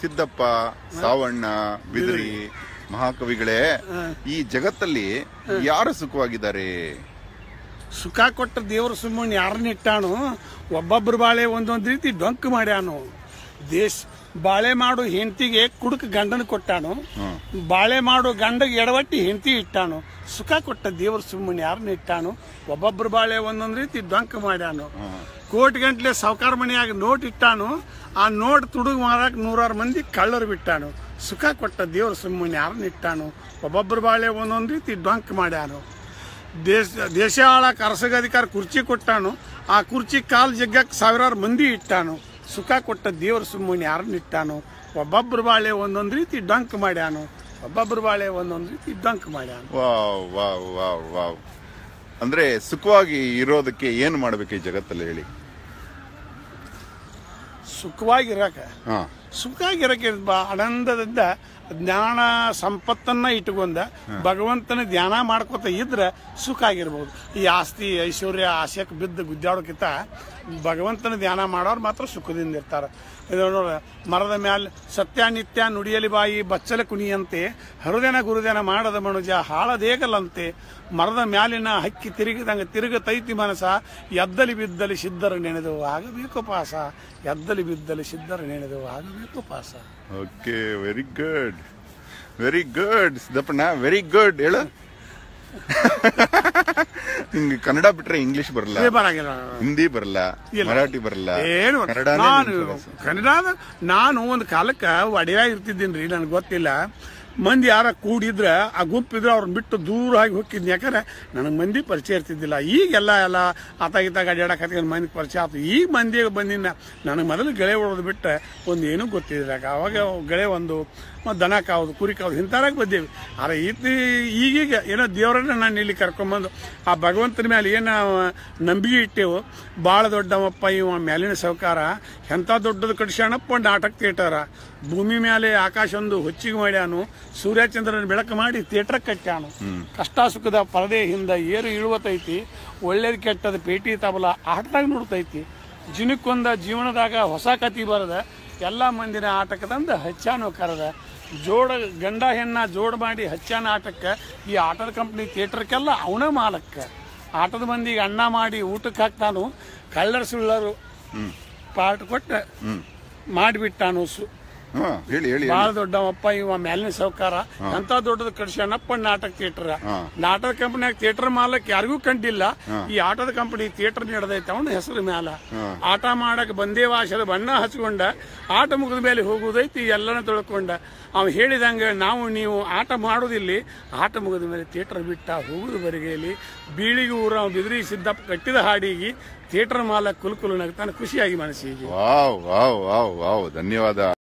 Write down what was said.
ಸಿದ್ದಪ್ಪ, ಸಾವಣ್ಣ, ಬಿದಿರಿ ಮಹಾಕವಿಗಳೇ, ಈ ಜಗತ್ತಲ್ಲಿ ಯಾರು ಸುಖವಾಗಿದ್ದಾರೆ? ಸುಖ ಕೊಟ್ಟ ದೇವರು ಸುಮ್ಮನೆ ಯಾರನ್ನ ಇಟ್ಟಾನು? ಒಬ್ಬೊಬ್ರು ಬಾಳೆ ಒಂದೊಂದ್ ರೀತಿ ಡೊಂಕ್ ಮಾಡ್ಯಾನು. ಬಾಳೆ ಮಾಡು ಹೆಂಡತಿಗೆ ಕುಡುಕ ಗಂಡನ ಕೊಟ್ಟಾನು, ಬಾಳೆ ಮಾಡು ಗಂಡಗೆ ಎಡವಟ್ಟಿ ಹೆಂಡತಿ ಇಟ್ಟಾನು. ಸುಖ ಕೊಟ್ಟ ದೇವರು ಸುಮ್ಮನೆ ಯಾರನ್ನ ಇಟ್ಟಾನು? ಒಬ್ಬೊಬ್ರು ಬಾಳೆ ಒಂದೊಂದ್ ರೀತಿ ಡೊಂಕ್ ಮಾಡ್ಯಾನು. ಕೋಟಿ ಗಂಟ್ಲೆ ಸಾವುಕಾರ ಮನೆಯಾಗ ನೋಟ್ ಇಟ್ಟಾನು, ಆ ನೋಟ್ ತುಡುಗ್ ಮಾರಾಕ 100 ಮಂದಿ ಕಳ್ಳರು ಬಿಟ್ಟಾನು. ಸುಖ ಕೊಟ್ಟ ದೇವರು ಸುಮ್ಮನೆ ಯಾರನ್ನ ಇಟ್ಟಾನು? ಒಬ್ಬೊಬ್ರು ಬಾಳೆ ಒಂದೊಂದ್ ರೀತಿ ಡೊಂಕ್ ಮಾಡ್ಯಾನು. ದೇಶ ಆಳಕ್ಕೆ ಅರಸಗಾಧಿಕಾರ ಕುರ್ಚಿ ಕೊಟ್ಟಾನು, ಆ ಕುರ್ಚಿ ಕಾಲ್ ಜಗ್ಗಕ್ಕೆ 1000 ಮಂದಿ ಇಟ್ಟಾನು. ಸುಖ ಕೊಟ್ಟ ದೇವರು ಸುಮ್ಮನೆ ಯಾರನ್ನ ಇಟ್ಟಾನು? ಒಬ್ಬೊಬ್ರು ಬಾಳೆ ಒಂದೊಂದ್ ರೀತಿ ಡಂಕ್ ಮಾಡ್ಯಾನು. ಒಬ್ಬೊಬ್ರು ಬಾಳೆ ಒಂದೊಂದ್ ರೀತಿ ಡಂಕ್ ಮಾಡ್ಯಾನು. Wow wow wow wow. ಅಂದ್ರೆ ಸುಖವಾಗಿ ಇರೋದಕ್ಕೆ ಏನ್ ಮಾಡ್ಬೇಕು ಈ ಜಗತ್ತಲ್ಲಿ ಹೇಳಿ? ಸುಖವಾಗಿರಕ್ಕೆ ಆನಂದದಿಂದ ಜ್ಞಾನ ಸಂಪತ್ತನ್ನ ಇಟ್ಕೊಂಡ ಭಗವಂತನ ಧ್ಯಾನ ಮಾಡ್ಕೊತ ಇದ್ರೆ ಸುಖ ಆಗಿರ್ಬೋದು. ಈ ಆಸ್ತಿ ಐಶ್ವರ್ಯ ಆಸೆಕ್ ಬಿದ್ದು ಗುದ್ದಾಡೋಕ್ಕಿಂತ ಭಗವಂತನ ಧ್ಯಾನ ಮಾಡೋರು ಮಾತ್ರ ಸುಖದಿಂದ ಇರ್ತಾರೆ. ಮರದ ಮ್ಯಾಲ ಸತ್ಯ ನಿತ್ಯ ನುಡಿಯಲಿ ಬಾಯಿ ಬಚ್ಚಲ ಕುಣಿಯಂತೆ, ಹರುದೆನ ಗುರುದೆನ ಮಾಡದ ಮನುಜ ಹಾಳದೇಗಲಂತೆ. ಮರದ ಮ್ಯಾಲಿನ ಹಕ್ಕಿ ತಿರುಗತೈತಿ ಮನಸ, ಎದ್ದಲಿ ಬಿದ್ದಲಿ ಸಿದ್ಧರ ನೆನೆದು ಆಗಬೇಕು ಪಾಸ. ಎದ್ದಲಿ ಬಿದ್ದಲಿ ಸಿದ್ಧರ ನೆನೆದು ಆಗಬೇಕು ಪಾಸ. Okay, very good, very good ಸಿದ್ದಪ್ಪಣ್ಣ, ವೆರಿ ಗುಡ್. ಹೇಳು. ನಿಂಗೆ ಕನ್ನಡ ಬಿಟ್ರೆ ಇಂಗ್ಲಿಷ್ ಬರಲ್ಲ, ಹಿಂದಿ ಬರಲ್ಲ, ಮರಾಠಿ ಬರಲ್ಲ, ಏನು ನಾನು ಒಂದು ಕಾಲಕ್ಕ ಒಡೆಯ ಇರ್ತಿದ್ದೀನ್ರಿ, ನನ್ಗೆ ಗೊತ್ತಿಲ್ಲ. ಮಂದಿ ಯಾರ ಕೂಡಿದ್ರ ಆ ಗುಂಪಿದ್ರೆ ಅವ್ರನ್ನ ಬಿಟ್ಟು ದೂರ ಆಗಿ ಹೋಗಿದ್ನಿ. ಯಾಕಂದ್ರೆ ನನಗೆ ಮಂದಿ ಪರಿಚಯ ಇರ್ತಿದ್ದಿಲ್ಲ. ಈಗೆಲ್ಲ ಆತಾಗಿತ್ತಾಗ ಅಡ್ಯಾಡಕತ್ಕೊಂಡು ಮಂದಿ ಪರಿಚಯ ಆಯ್ತು. ಈಗ ಮಂದಿಗೆ ಬಂದಿನ ನನಗೆ ಮೊದಲು ಗೆಳೆ ಹೊಡೋದು ಬಿಟ್ಟು ಒಂದು ಏನೂ ಗೊತ್ತಿದ್ರಾಗ. ಅವಾಗ ಗೆಳೆ ಒಂದು ದನ ಕಾವುದು, ಕುರಿ ಕಾವುದು, ಇಂಥರಾಗ ಬಂದೇವಿ. ಆದ್ರೆ ಈಗೀಗ ಏನೋ ದೇವರನ್ನ ನಾನು ಇಲ್ಲಿ ಕರ್ಕೊಂಬಂದು ಆ ಭಗವಂತನ ಮೇಲೆ ಏನು ನಂಬಿಕೆ ಇಟ್ಟೆವು. ಭಾಳ ದೊಡ್ಡವಪ್ಪ ಇವ ಮ್ಯಾಲಿನ ಸಾವುಕಾರ, ಎಂಥ ದೊಡ್ಡದು ಕಟ್ಸ್ಯಾಣಪ್ಪ ನಾಟಕ ಥಿಯೇಟರ. ಭೂಮಿ ಮೇಲೆ ಆಕಾಶ ಒಂದು ಹೊಚ್ಚಿಗೆ ಮಾಡ್ಯಾನು, ಸೂರ್ಯಚಂದ್ರನ ಬೆಳಕು ಮಾಡಿ ಥಿಯೇಟರ್ ಕಟ್ಟ್ಯಾನು. ಕಷ್ಟ ಸುಖದ ಪರದೆ ಹಿಂದ ಏರು ಇಳುವತೈತಿ, ಒಳ್ಳೇದು ಕೆಟ್ಟದ ಪೇಟಿ ತಬಲ ಆಟದಾಗ ನೋಡ್ತೈತಿ. ಜಿನಕ್ಕೊಂದ ಜೀವನದಾಗ ಹೊಸ ಕತಿ ಬರದ, ಎಲ್ಲ ಮಂದಿನ ಆಟಕ್ಕದಂದ ಹಚ್ಚಾನು ಕರದ. ಗಂಡ ಹೆಣ್ಣ ಜೋಡ್ ಮಾಡಿ ಹಚ್ಚಾನ ಆಟಕ್ಕೆ. ಈ ಆಟದ ಕಂಪ್ನಿ ಥಿಯೇಟರ್ಗೆಲ್ಲ ಅವನ ಮಾಲಕ್ಕ. ಆಟದ ಮಂದಿಗೆ ಅನ್ನ ಮಾಡಿ ಊಟಕ್ಕೆ ಹಾಕ್ತಾನು, ಕಳ್ಳರು ಸುಳ್ಳರು ಪಾರ್ಟ್ ಕೊಟ್ಟ ಮಾಡಿಬಿಟ್ಟಾನು. ಬಾಳ ದೊಡ್ಡವಪ್ಪ ಇವ ಮ್ಯಾಲಿನ ಸಾವುಕಾರ, ಅಂತ ದೊಡ್ಡದು ಕಡ್ಸ್ಯಾನಪ್ಪ ನಾಟಕ ಥಿಯೇಟರ್. ನಾಟಕ ಕಂಪನಿಯಾಗ ಥಿಯೇಟರ್ ಮಾಲಕ್ ಯಾರಿಗೂ ಕಂಡಿಲ್ಲ. ಈ ಆಟದ ಕಂಪನಿ ಥಿಯೇಟರ್ ನಡೆದೈತೆ ಅವನ ಹೆಸರು ಮ್ಯಾಲ. ಆಟ ಮಾಡಕ್ ಬಂದೇವಾಸದ ಬಣ್ಣ ಹಚ್ಕೊಂಡ, ಆಟ ಮುಗಿದ ಮೇಲೆ ಹೋಗುದೈತಿ ಎಲ್ಲನ ತೊಳ್ಕೊಂಡ. ಅವ್ ಹೇಳಿದಂಗ ನೀವು ಆಟ ಮಾಡೋದಿಲ್ಲಿ, ಆಟ ಮುಗಿದ ಮೇಲೆ ಥಿಯೇಟರ್ ಬಿಟ್ಟ ಹೋಗುದು ಬರಿಗೆಯಲ್ಲಿ. ಬೀಳಿಗೆ ಊರ ಬಿದಿರಿ ಸಿದ್ದಪ್ಪ ಕಟ್ಟಿದ ಹಾಡಿಗೆ ಥಿಯೇಟರ್ ಮಾಲಕ್ ಕುಲ್ಕುಲ್ ನಗ್ತಾನೆ ಖುಷಿಯಾಗಿ ಮನಸ್ಸಿಗೆ. ವಾವ್ ವಾವ್ ವಾವ್ ವಾವ್, ಧನ್ಯವಾದ.